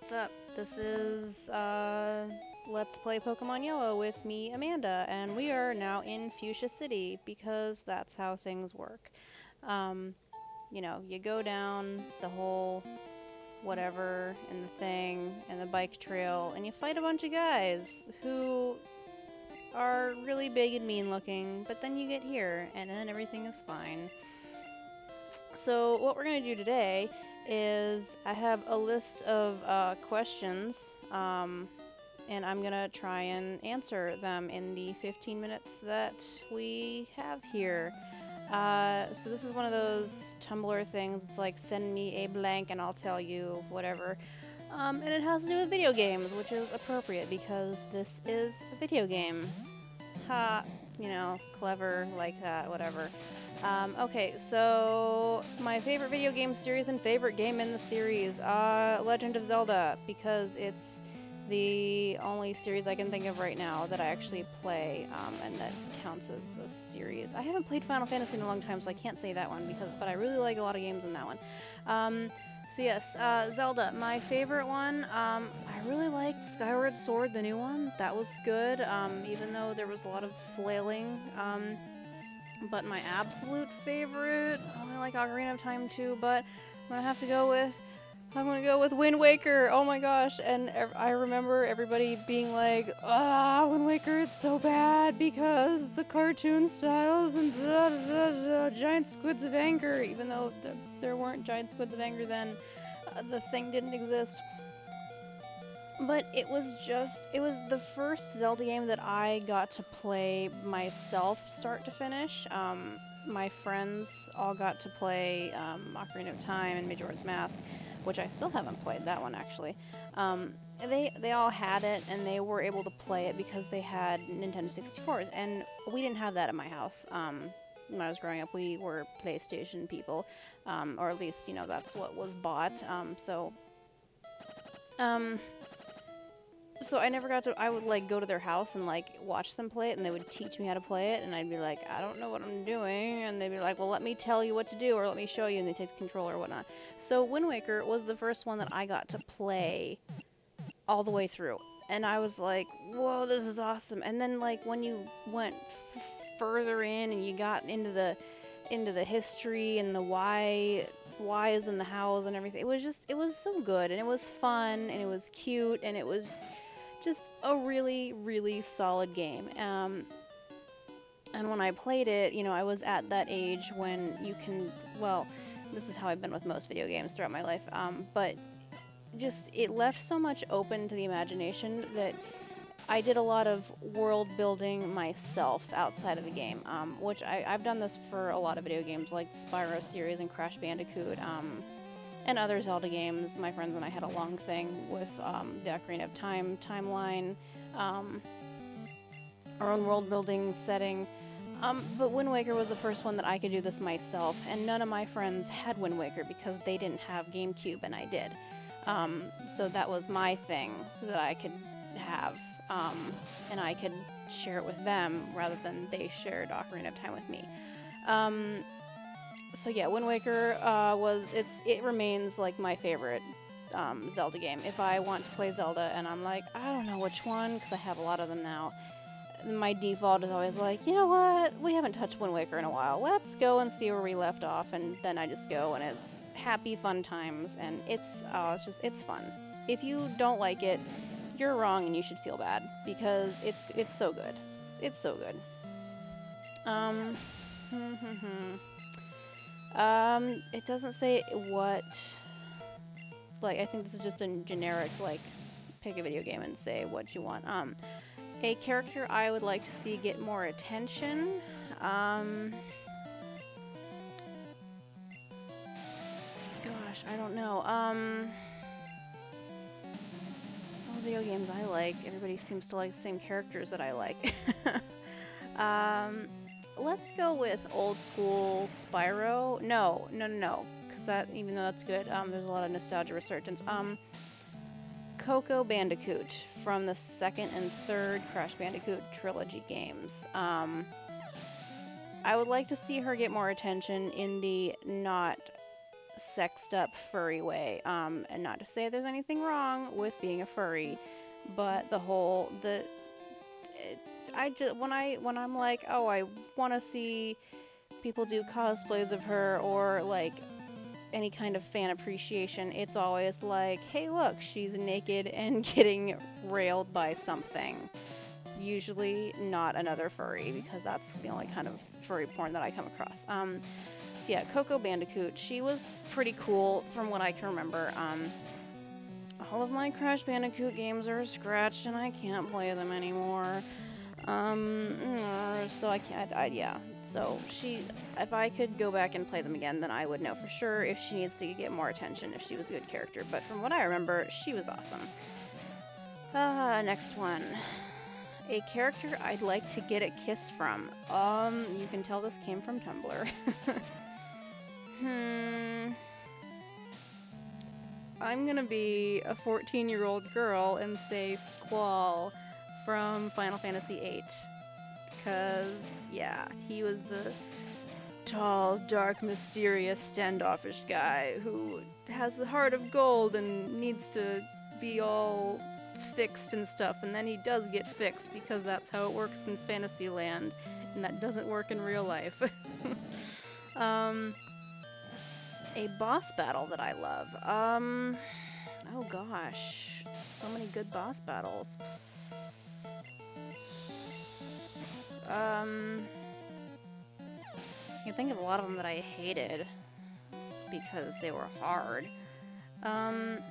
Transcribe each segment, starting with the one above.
What's up? This is Let's Play Pokemon Yellow with me, Amanda, and we are now in Fuchsia City because that's how things work. Um, you know, you go down the whole whatever and the thing and the bike trail and you fight a bunch of guys who are really big and mean looking, but then you get here and then everything is fine. So what we're going to do today is I have a list of questions, and I'm going to try and answer them in the 15 minutes that we have here. So this is one of those Tumblr things. It's like, send me a blank and I'll tell you whatever. And it has to do with video games, which is appropriate because this is a video game. Ha, you know, clever like that, whatever. Okay, so my favorite video game series and favorite game in the series, Legend of Zelda, because it's the only series I can think of right now that I actually play, and that counts as a series. I haven't played Final Fantasy in a long time, so I can't say that one, but I really like a lot of games in that one. So yes, Zelda, my favorite one, I really liked Skyward Sword, the new one. That was good, even though there was a lot of flailing. But my absolute favorite, I like Ocarina of Time too, but I'm gonna go with Wind Waker. Oh my gosh, and I remember everybody being like, Wind Waker, it's so bad because the cartoon styles and giant squids of anger, even though there weren't giant squids of anger then, the thing didn't exist. But it was the first Zelda game that I got to play myself start to finish. My friends all got to play Ocarina of Time and Majora's Mask, which I still haven't played that one actually. They all had it and they were able to play it because they had Nintendo 64s, and we didn't have that at my house. When I was growing up, we were PlayStation people, or at least, you know, that's what was bought. So I never got to, I would like go to their house and like watch them play it, and they would teach me how to play it, and I'd be like, I don't know what I'm doing, and they'd be like, well, let me tell you what to do, or let me show you, and they take the controller or whatnot. So Wind Waker was the first one that I got to play all the way through, and I was like, whoa, this is awesome. And then like when you went further in and you got into the history and the whys and the hows and everything, it was so good, and it was fun, and it was cute, and it was just a really, really solid game. And when I played it, you know, I was at that age when you can, well, this is how I've been with most video games throughout my life, but just, it left so much open to the imagination that I did a lot of world building myself outside of the game, which I've done this for a lot of video games like the Spyro series and Crash Bandicoot, and other Zelda games. My friends and I had a long thing with the Ocarina of Time timeline, our own world building setting. But Wind Waker was the first one that I could do this myself, and none of my friends had Wind Waker because they didn't have GameCube and I did. So that was my thing that I could have, and I could share it with them rather than they shared Ocarina of Time with me. So yeah, Wind Waker it remains like my favorite Zelda game. If I want to play Zelda and I'm like, I don't know which one, because I have a lot of them now, my default is always like, you know what, we haven't touched Wind Waker in a while, let's go and see where we left off, and then I just go, and it's happy fun times, and it's fun. If you don't like it, you're wrong and you should feel bad, because it's so good. It's so good. It doesn't say what, like, I think this is just a generic, like, pick a video game and say what you want. A character I would like to see get more attention, gosh, I don't know, all the video games I like, everybody seems to like the same characters that I like. Let's go with old school Spyro. No, because that, even though that's good, there's a lot of nostalgia resurgence. Coco Bandicoot from the second and third Crash Bandicoot trilogy games. I would like to see her get more attention in the not sexed up furry way. And not to say there's anything wrong with being a furry, but I just when I'm like, oh, I want to see people do cosplays of her or like any kind of fan appreciation, it's always like, hey, look, she's naked and getting railed by something. Usually not another furry, because that's the only kind of furry porn that I come across. So yeah, Coco Bandicoot, she was pretty cool from what I can remember. All of my Crash Bandicoot games are scratched and I can't play them anymore. So I can't, yeah. So if I could go back and play them again, then I would know for sure if she needs to get more attention, if she was a good character. But from what I remember, she was awesome. Next one. A character I'd like to get a kiss from. You can tell this came from Tumblr. I'm gonna be a 14-year-old girl and say Squall from Final Fantasy VIII. Because, yeah, he was the tall, dark, mysterious, standoffish guy who has a heart of gold and needs to be all fixed and stuff, and then he does get fixed because that's how it works in Fantasyland, and that doesn't work in real life. A boss battle that I love. Oh gosh, so many good boss battles. I can think of a lot of them that I hated because they were hard. I'm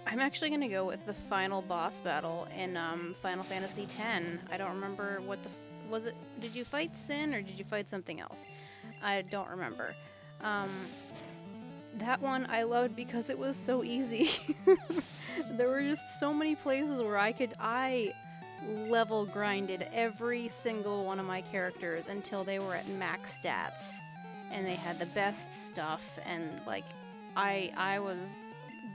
actually gonna go with the final boss battle in Final Fantasy X. I don't remember what was it? Did you fight Sin or did you fight something else? I don't remember. That one I loved because it was so easy. There were just so many places where I level grinded every single one of my characters until they were at max stats and they had the best stuff, and like I was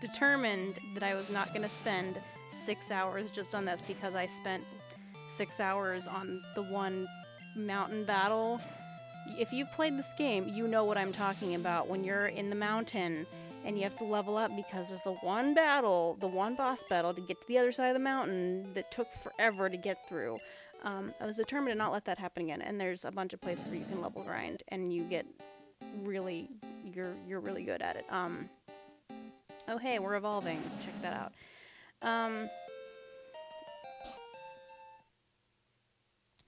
determined that I was not going to spend 6 hours just on this because I spent 6 hours on the one mountain battle. If you've played this game, you know what I'm talking about when you're in the mountain and you have to level up because there's the one battle, the one boss battle to get to the other side of the mountain that took forever to get through. I was determined to not let that happen again, and there's a bunch of places where you can level grind and you get really, you're really good at it. Oh hey, we're evolving. Check that out.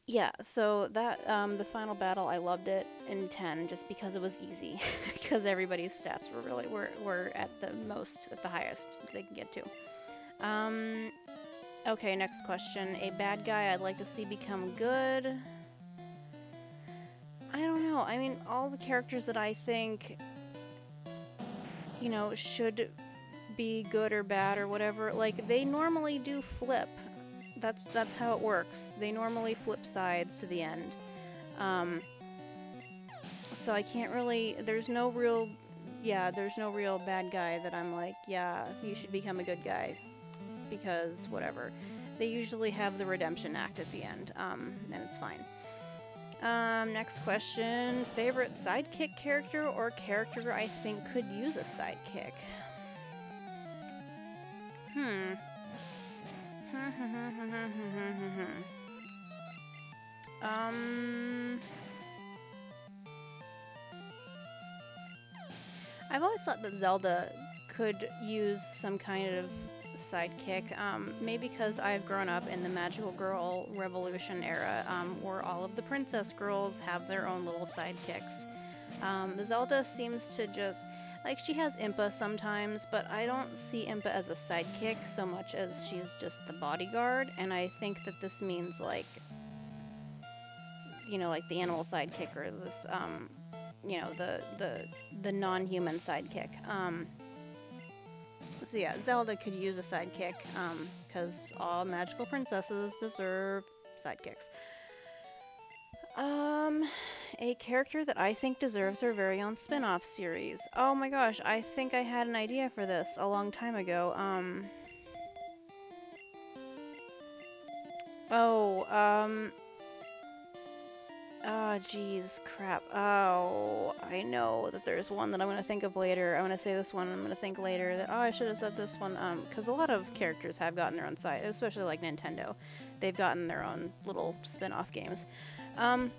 Yeah, so that, the final battle, I loved it in 10 just because it was easy. Because everybody's stats were really, were at the highest they can get to. Okay, next question. A bad guy I'd like to see become good. I don't know. I mean, all the characters that I think, you know, should be good or bad or whatever, like, they normally do flip. That's how it works. They normally flip sides to the end. So I can't really, there's no real bad guy that I'm like, yeah, you should become a good guy. Because, whatever. They usually have the redemption act at the end, and it's fine. Next question. Favorite sidekick character or character I think could use a sidekick? I've always thought that Zelda could use some kind of sidekick, maybe because I've grown up in the Magical Girl Revolution era, where all of the princess girls have their own little sidekicks. Zelda seems to just, like, she has Impa sometimes, but I don't see Impa as a sidekick so much as she's just the bodyguard, and I think that this means, like, you know, like the animal sidekick or this, you know, the non-human sidekick. So yeah, Zelda could use a sidekick, because all magical princesses deserve sidekicks. A character that I think deserves her very own spin-off series. Oh my gosh, I think I had an idea for this a long time ago. Ah, jeez, crap. Oh, I know that there's one that I'm gonna think of later. I'm gonna say this one, and I'm gonna think later that, oh, I should have said this one. Because a lot of characters have gotten their own site, especially like Nintendo. They've gotten their own little spin-off games. Um,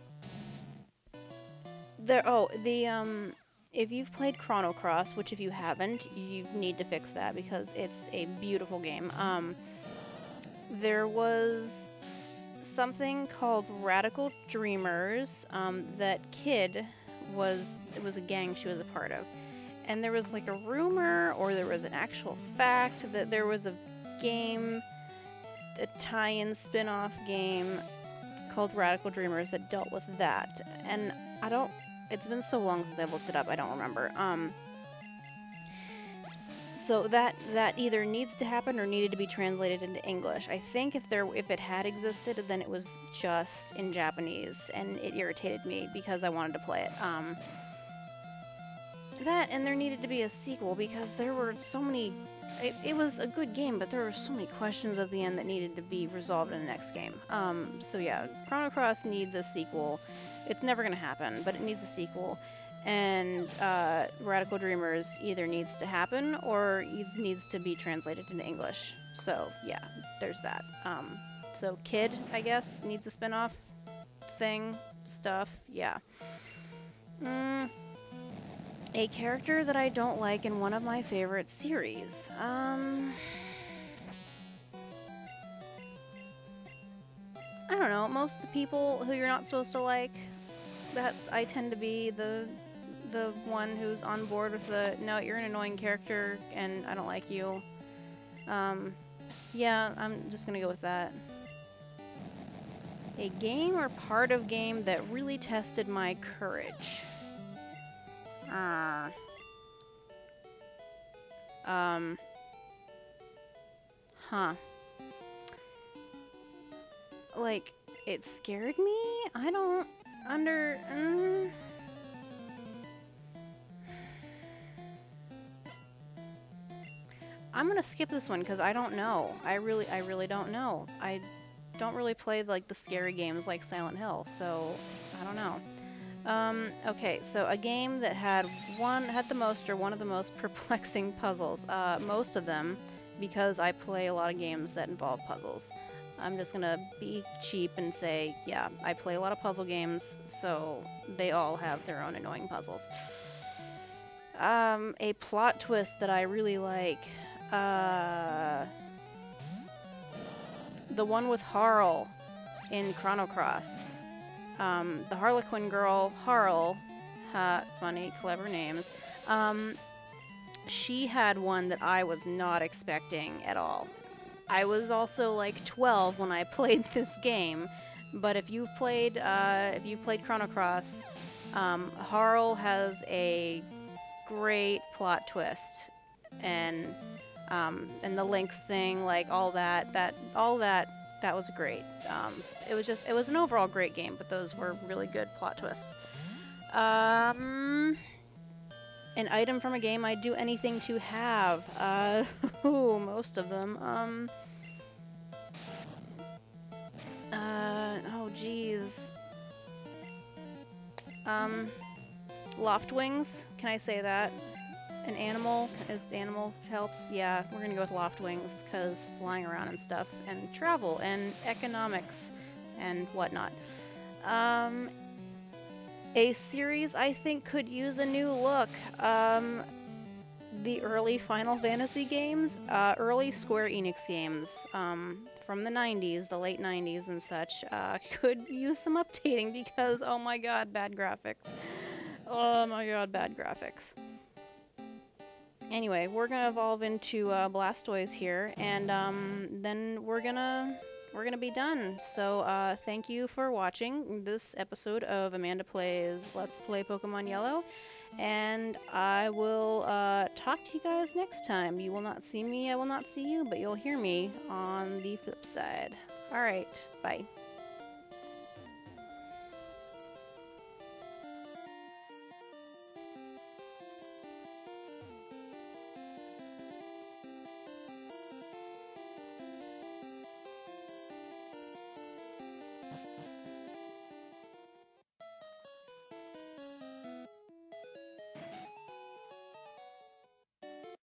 if you've played Chrono Cross, which if you haven't, you need to fix that because it's a beautiful game. There was something called Radical Dreamers that Kid it was a gang she was a part of, and there was like a rumor or there was an actual fact that there was a game, a tie-in spin-off game called Radical Dreamers that dealt with that, and it's been so long since I've looked it up, I don't remember. So that either needs to happen or needed to be translated into English. I think if it had existed, then it was just in Japanese, and it irritated me because I wanted to play it. That, and there needed to be a sequel because there were so many. It was a good game, but there were so many questions at the end that needed to be resolved in the next game. So yeah, Chrono Cross needs a sequel. It's never gonna happen, but it needs a sequel. And Radical Dreamers either needs to happen or it needs to be translated into English. So yeah, there's that. So Kid, I guess, needs a spin-off thing, stuff, yeah. A character that I don't like in one of my favorite series. I don't know, most of the people who you're not supposed to like, I tend to be the one who's on board with no, you're an annoying character and I don't like you. Yeah, I'm just gonna go with that. A game or part of game that really tested my courage. Huh. Like, it scared me? I don't I'm gonna skip this one because I don't know. I really don't know. I don't really play like the scary games like Silent Hill, so I don't know. Okay, so a game that had the most or one of the most perplexing puzzles. Most of them, because I play a lot of games that involve puzzles. I'm just gonna be cheap and say, yeah, I play a lot of puzzle games, so they all have their own annoying puzzles. A plot twist that I really like. The one with Harl in Chrono Cross. The Harlequin girl, Harl, funny, clever names. She had one that I was not expecting at all. I was also like 12 when I played this game, but if you've played Chrono Cross, Harl has a great plot twist, and the Lynx thing, like all that was great. It was an overall great game, but those were really good plot twists. An item from a game I'd do anything to have. Most of them. Oh geez. Loft wings. Can I say that? An animal, as animal helps, yeah, we're gonna go with loft wings, because flying around and stuff, and travel, and economics, and whatnot. A series I think could use a new look. The early Final Fantasy games, early Square Enix games, from the 90s, the late 90s and such, could use some updating because, oh my god, bad graphics. Oh my god, bad graphics. Anyway, we're gonna evolve into Blastoise here, and then we're gonna be done. So thank you for watching this episode of Amanda Plays Let's Play Pokemon Yellow, and I will talk to you guys next time. You will not see me, I will not see you, but you'll hear me on the flip side. Alright, bye.